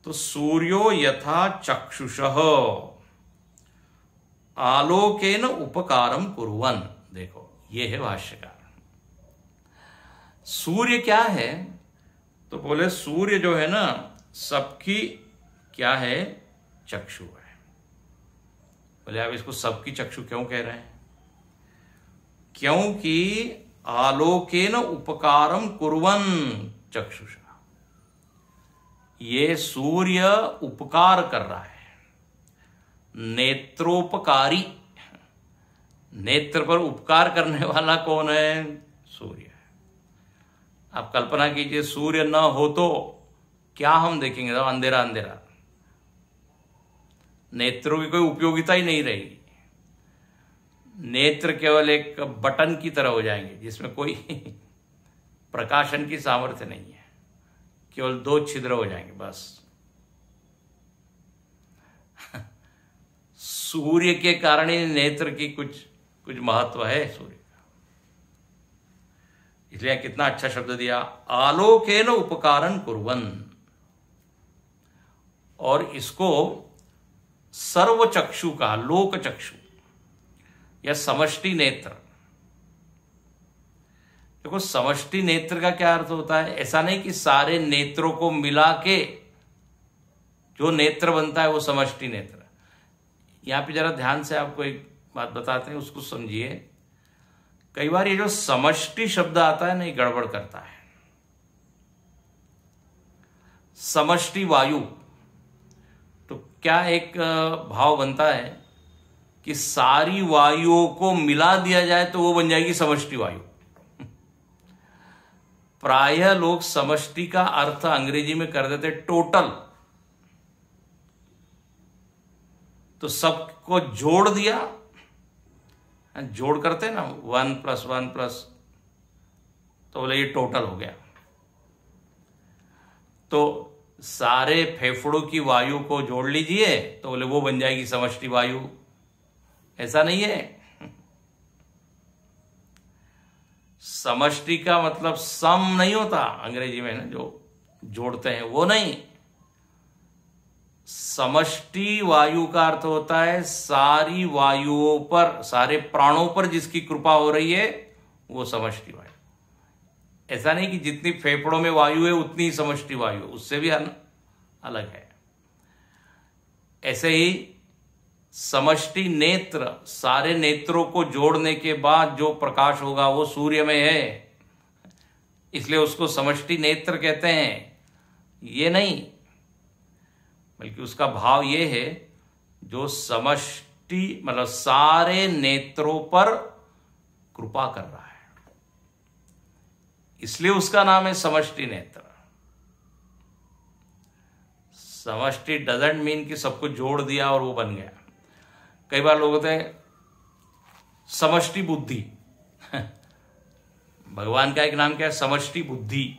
तो सूर्यो यथा चक्षुषः आलोकेन उपकारम कुर्वन्। देखो ये है भाष्यकार। सूर्य क्या है? तो बोले सूर्य जो है ना, सबकी क्या है? चक्षु है। बोले आप इसको सबकी चक्षु क्यों कह रहे हैं? क्योंकि आलोकेन उपकारम कुर्वन् चक्षुषा, ये सूर्य उपकार कर रहा है, नेत्रोपकारी। नेत्र पर उपकार करने वाला कौन है? सूर्य है। आप कल्पना कीजिए सूर्य न हो तो क्या हम देखेंगे? तो अंधेरा अंधेरा, नेत्रों की कोई उपयोगिता ही नहीं रहेगी। नेत्र केवल एक बटन की तरह हो जाएंगे जिसमें कोई प्रकाशन की सामर्थ्य नहीं है, केवल 2 छिद्र हो जाएंगे बस। सूर्य के कारण ही नेत्र की कुछ महत्व है सूर्य का। इसलिए कितना अच्छा शब्द दिया, आलोकेन उपकारन कुर्वन्। और इसको सर्व चक्षु का, लोक चक्षु या समष्टि नेत्र। देखो समष्टि नेत्र का क्या अर्थ होता है? ऐसा नहीं कि सारे नेत्रों को मिला के जो नेत्र बनता है वो समष्टि नेत्र। यहां पे जरा ध्यान से आपको एक बात बताते हैं, उसको समझिए। कई बार ये जो समष्टि शब्द आता है ना, ये गड़बड़ करता है। समष्टि वायु, तो क्या एक भाव बनता है कि सारी वायुओं को मिला दिया जाए तो वो बन जाएगी समष्टि वायु। प्रायः लोग समष्टि का अर्थ अंग्रेजी में कर देते टोटल। तो सबको जोड़ दिया, जोड़ करते ना 1 + 1 +, तो बोले ये टोटल हो गया। तो सारे फेफड़ों की वायु को जोड़ लीजिए तो बोले वो बन जाएगी समष्टि वायु। ऐसा नहीं है। समष्टि का मतलब सम नहीं होता अंग्रेजी में ना, जो जोड़ते हैं वो नहीं। समष्टि वायु का अर्थ होता है सारी वायुओं पर, सारे प्राणों पर जिसकी कृपा हो रही है वो समष्टि वायु। ऐसा नहीं कि जितनी फेफड़ों में वायु है उतनी ही समष्टि वायु, उससे भी अलग है। ऐसे ही समष्टि नेत्र, सारे नेत्रों को जोड़ने के बाद जो प्रकाश होगा वो सूर्य में है, इसलिए उसको समष्टि नेत्र कहते हैं। ये नहीं, बल्कि उसका भाव ये है जो समष्टि मतलब सारे नेत्रों पर कृपा कर रहा है, इसलिए उसका नाम है समष्टि नेत्र। समष्टि डजंट मीन कि सबको जोड़ दिया और वो बन गया। कई बार लोग होते हैं समष्टि बुद्धि। भगवान का एक नाम क्या है? समष्टि बुद्धि।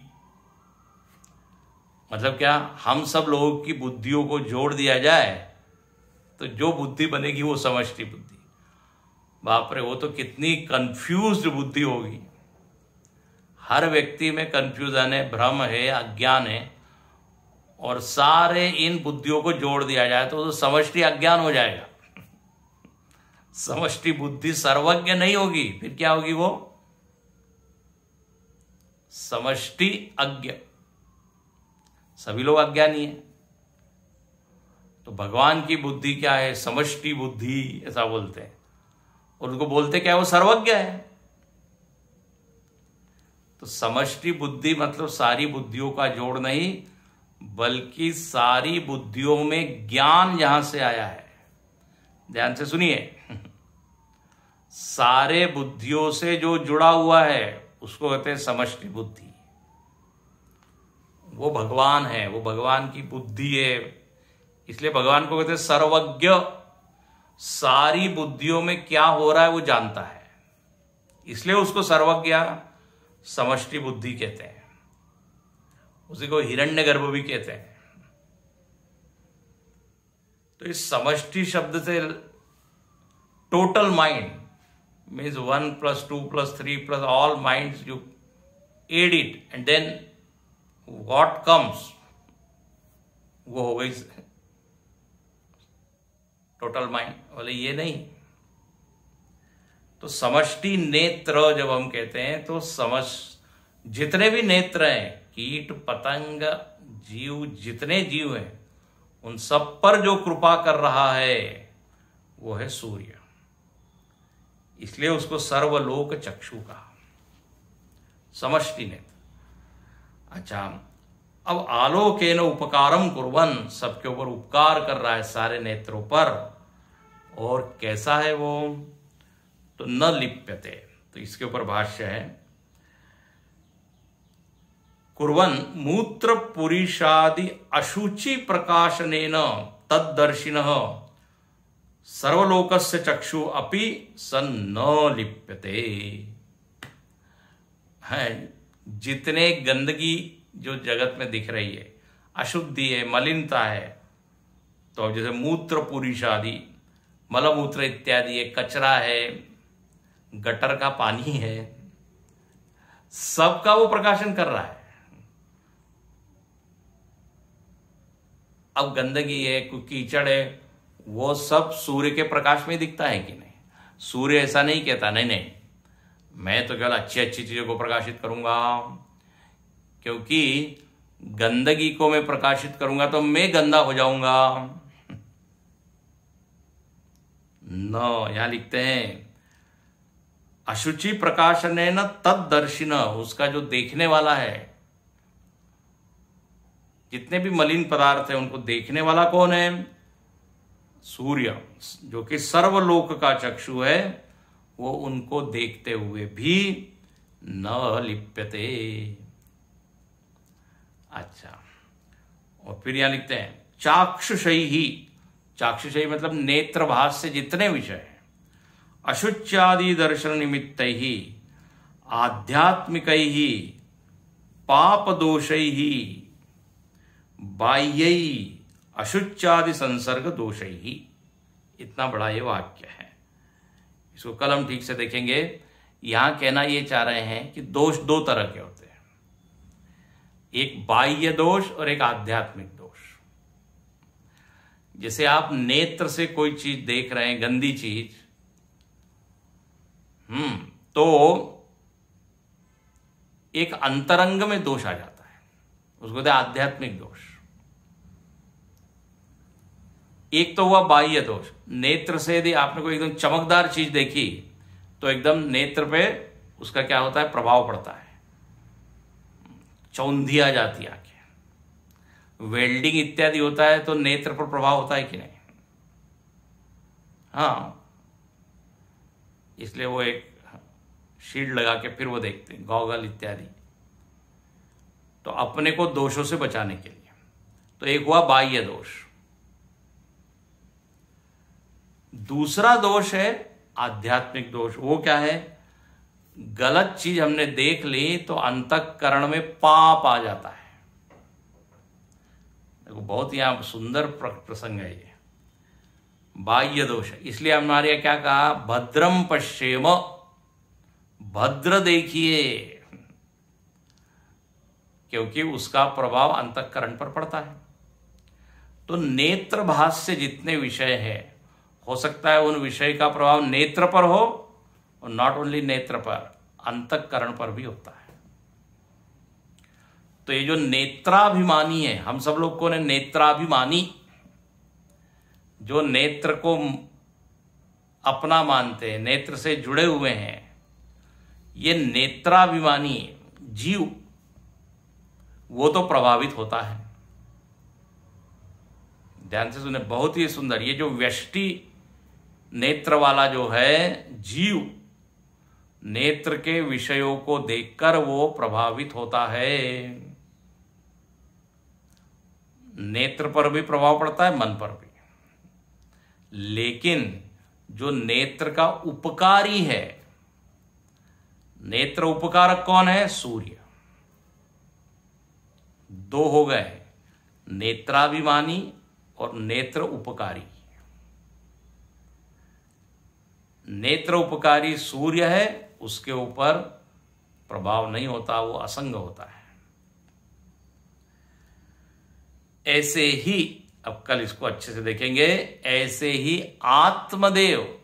मतलब क्या? हम सब लोगों की बुद्धियों को जोड़ दिया जाए तो जो बुद्धि बनेगी वो समष्टि बुद्धि। बाप रे, वो तो कितनी कंफ्यूज्ड बुद्धि होगी। हर व्यक्ति में कंफ्यूजन है, भ्रम है, अज्ञान है, और सारे इन बुद्धियों को जोड़ दिया जाए तो समष्टि अज्ञान हो जाएगा। समष्टि बुद्धि सर्वज्ञ नहीं होगी, फिर क्या होगी? वो समष्टि अज्ञ। सभी लोग अज्ञानी हैं। तो भगवान की बुद्धि क्या है? समष्टि बुद्धि, ऐसा बोलते हैं। और उनको बोलते क्या है? वो सर्वज्ञ है। तो समष्टि बुद्धि मतलब सारी बुद्धियों का जोड़ नहीं, बल्कि सारी बुद्धियों में ज्ञान जहां से आया है, ध्यान से सुनिए, सारे बुद्धियों से जो जुड़ा हुआ है उसको कहते हैं समष्टि बुद्धि। वो भगवान है, वो भगवान की बुद्धि है, इसलिए भगवान को कहते हैं सर्वज्ञ। सारी बुद्धियों में क्या हो रहा है वो जानता है, इसलिए उसको सर्वज्ञ समष्टि बुद्धि कहते हैं। उसी को हिरण्यगर्भ भी कहते हैं। तो इस समष्टि शब्द से total mind means 1 + 2 + 3 + all minds, you add it and then what comes, वो हो गई टोटल माइंड। बोले ये नहीं। तो समष्टि नेत्र जब हम कहते हैं तो जितने भी नेत्र हैं, कीट पतंग जीव, जितने जीव हैं, उन सब पर जो कृपा कर रहा है वो है सूर्य। इसलिए उसको सर्वलोक चक्षु कहा, समष्टि नेत्र। अच्छा, अब आलोकेन उपकारम कुर्वन्, सबके ऊपर उपकार कर रहा है सारे नेत्रों पर। और कैसा है वो? तो न लिप्यते। तो इसके ऊपर भाष्य है, कुर्वन् मूत्र पुरीषादि अशुचि प्रकाशनेन तद्दर्शिनः सर्वलोकस्य चक्षु अपि सन न लिप्यते। है जितने गंदगी जो जगत में दिख रही है, अशुद्धि है, मलिनता है, तो अब जैसे मूत्र पुरीषादि, मलमूत्र इत्यादि है, कचरा है, गटर का पानी है, सबका वो प्रकाशन कर रहा है। अब गंदगी है, कोई कीचड़ है, वो सब सूर्य के प्रकाश में दिखता है कि नहीं? सूर्य ऐसा नहीं कहता नहीं नहीं मैं तो केवल अच्छी अच्छी चीजों को प्रकाशित करूंगा, क्योंकि गंदगी को मैं प्रकाशित करूंगा तो मैं गंदा हो जाऊंगा। न, यहां लिखते हैं अशुचि प्रकाशनेन तद्दर्शिन, उसका जो देखने वाला है, जितने भी मलिन पदार्थ है उनको देखने वाला कौन है? सूर्य, जो कि सर्वलोक का चक्षु है, वो उनको देखते हुए भी न लिप्यते। अच्छा, और फिर यहां लिखते हैं चाक्षुषई ही, चाक्षुषई मतलब नेत्रभास से जितने विषय हैं, अशुच्यादि दर्शन निमित्तैः आध्यात्मिकैः पाप दोषैः बाह्यैः अशुच्यादि संसर्ग दोषैः। इतना बड़ा ये वाक्य है, इसको कल हम ठीक से देखेंगे। यहां कहना ये चाह रहे हैं कि दोष दो तरह के होते हैं, एक बाह्य दोष और एक आध्यात्मिक दोष। जैसे आप नेत्र से कोई चीज देख रहे हैं, गंदी चीज, तो एक अंतरंग में दोष आ जाता है, उसको कहते हैं आध्यात्मिक दोष। एक तो हुआ बाह्य दोष, नेत्र से यदि आपने कोई एकदम चमकदार चीज देखी तो एकदम नेत्र पे उसका क्या होता है, प्रभाव पड़ता है, चौंधी आ जाती है आंखें। वेल्डिंग इत्यादि होता है तो नेत्र पर प्रभाव होता है कि नहीं? हाँ, इसलिए वो एक शील्ड लगा के फिर वो देखते हैं, गॉगल इत्यादि, तो अपने को दोषों से बचाने के लिए। तो एक हुआ बाह्य दोष। दूसरा दोष है आध्यात्मिक दोष। वो क्या है? गलत चीज हमने देख ली तो अंतःकरण में पाप आ जाता है। देखो बहुत यहां सुंदर प्रसंग है ये, बाह्य दोष है। इसलिए हमारे क्या कहा, भद्रम पश्येम, भद्र देखिए, क्योंकि उसका प्रभाव अंतःकरण पर पड़ता है। तो नेत्र भाष्य जितने विषय हैं, हो सकता है उन विषय का प्रभाव नेत्र पर हो, और नॉट ओनली नेत्र पर, अंतःकरण पर भी होता है। तो ये जो नेत्राभिमानी है, हम सब लोग को ने नेत्राभिमानी, जो नेत्र को अपना मानते हैं, नेत्र से जुड़े हुए हैं, ये नेत्राभिमानी जीव, वो तो प्रभावित होता है। ध्यान से सुने, बहुत ही सुंदर। ये जो व्यष्टि नेत्र वाला जो है जीव, नेत्र के विषयों को देखकर वो प्रभावित होता है। नेत्र पर भी प्रभाव पड़ता है, मन पर भी। लेकिन जो नेत्र का उपकारी है, नेत्र उपकारक कौन है? सूर्य। दो हो गए, नेत्राभिमानी और नेत्र उपकारी। नेत्र उपकारी सूर्य है, उसके ऊपर प्रभाव नहीं होता, वो असंग होता है। ऐसे ही, अब कल इसको अच्छे से देखेंगे, ऐसे ही आत्मदेव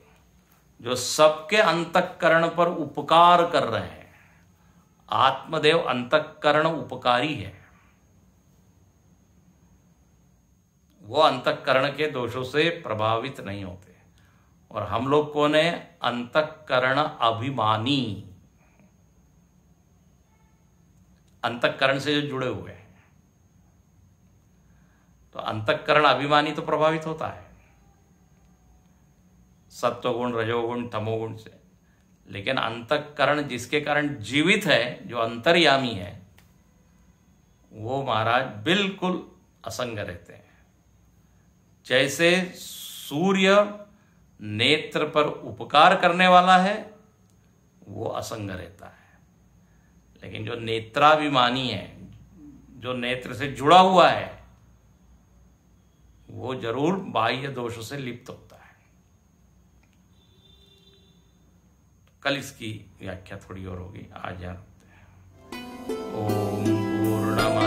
जो सबके अंतःकरण पर उपकार कर रहे हैं, आत्मदेव अंतःकरण उपकारी है, वो अंतःकरण के दोषों से प्रभावित नहीं होते। और हम लोग कौन है? अंतःकरण अभिमानी, अंतःकरण से जो जुड़े हुए हैं। तो अंतःकरण अभिमानी तो प्रभावित होता है सत्वगुण, रजोगुण, तमोगुण से। लेकिन अंतःकरण जिसके कारण जीवित है, जो अंतर्यामी है, वो महाराज बिल्कुल असंग रहते हैं। जैसे सूर्य नेत्र पर उपकार करने वाला है, वो असंग रहता है। लेकिन जो नेत्राभिमानी है, जो नेत्र से जुड़ा हुआ है, वो जरूर बाह्य दोषों से लिप्त होता है। कल इसकी व्याख्या थोड़ी और होगी, आज यहाँ रुकते हैं। ओम पूर्णमद